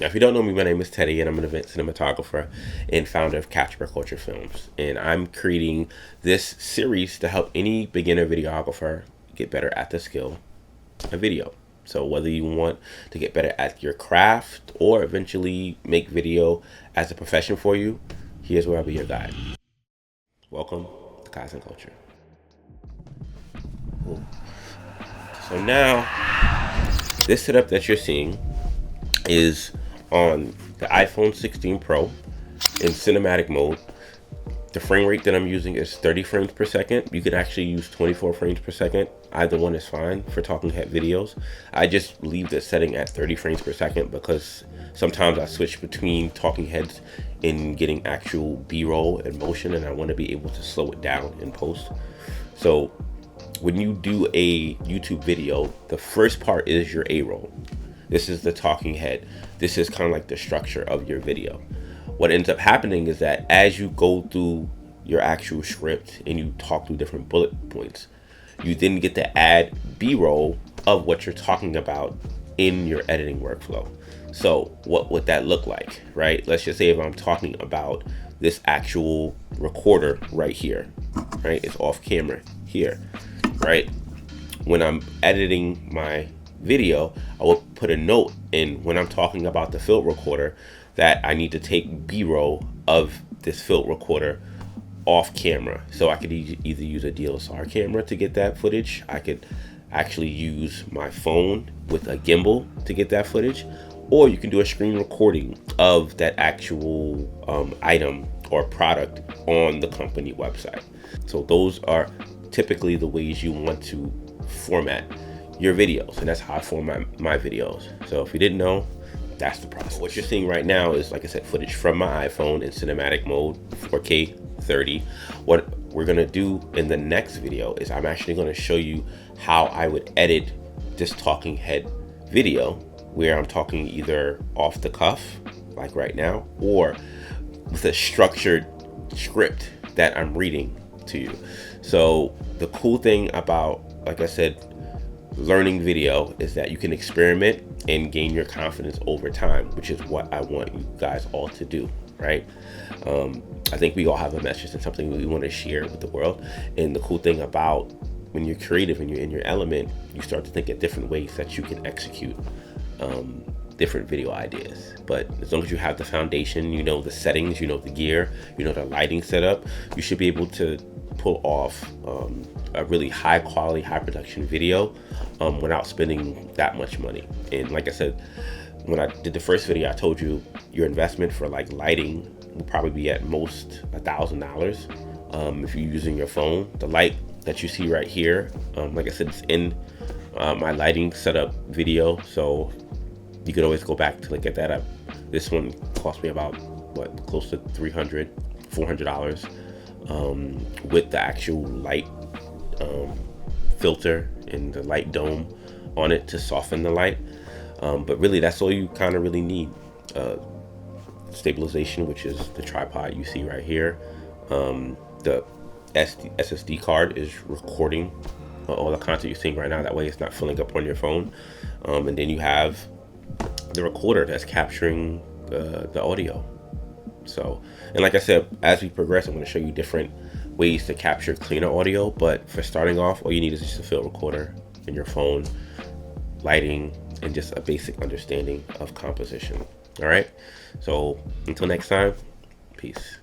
Now, if you don't know me, my name is Teddy, and I'm an event cinematographer and founder of Capture Culture Films. And I'm creating this series to help any beginner videographer get better at the skill of video. So whether you want to get better at your craft or eventually make video as a profession for you, here's where I'll be your guide. Welcome to Kaizen Culture. Cool. So now, this setup that you're seeing is on the iPhone 16 Pro in cinematic mode. The frame rate that I'm using is 30 frames per second. You could actually use 24 frames per second. Either one is fine for talking head videos. I just leave the setting at 30 frames per second because sometimes I switch between talking heads and getting actual B-roll and motion, and I want to be able to slow it down in post. So when you do a YouTube video, the first part is your A-roll. This is the talking head. This is kind of like the structure of your video. What ends up happening is that as you go through your actual script and you talk through different bullet points, you then get to add B-roll of what you're talking about in your editing workflow. So what would that look like, right? Let's just say if I'm talking about this actual recorder right here, right? It's off camera here, right? When I'm editing my video, I will put a note in when I'm talking about the field recorder that I need to take B-roll of this field recorder off camera. So I could either use a DSLR camera to get that footage. I could actually use my phone with a gimbal to get that footage, or you can do a screen recording of that actual item or product on the company website. So those are typically the ways you want to format your videos, and that's how I format my videos. So if you didn't know, that's the process. What you're seeing right now is, like I said, footage from my iPhone in cinematic mode, 4K 30. What we're gonna do in the next video is I'm actually gonna show you how I would edit this talking head video, where I'm talking either off the cuff, like right now, or with a structured script that I'm reading to you. So the cool thing about, like I said, learning video is that you can experiment and gain your confidence over time, which is what I want you guys all to do, right? I think we all have a message and something we want to share with the world. And the cool thing about when you're creative and you're in your element, you start to think of different ways that you can execute different video ideas. But as long as you have the foundation, you know the settings, you know the gear, you know the lighting setup, you should be able to pull off a really high quality, high production video without spending that much money. And like I said, when I did the first video, I told you your investment for like lighting will probably be at most $1,000 if you're using your phone. The light that you see right here, like I said, it's in my lighting setup video, so you could always go back to look at that up. This one cost me about what, close to $400 with the actual light filter and the light dome on it to soften the light. But really, that's all you kind of really need. Stabilization, which is the tripod you see right here. The SSD card is recording all the content you're seeing right now. That way it's not filling up on your phone. And then you have the recorder that's capturing the audio. So, and like I said, as we progress, I'm going to show you different ways to capture cleaner audio. But for starting off, all you need is just a field recorder in your phone, lighting, and just a basic understanding of composition. All right. So until next time, peace.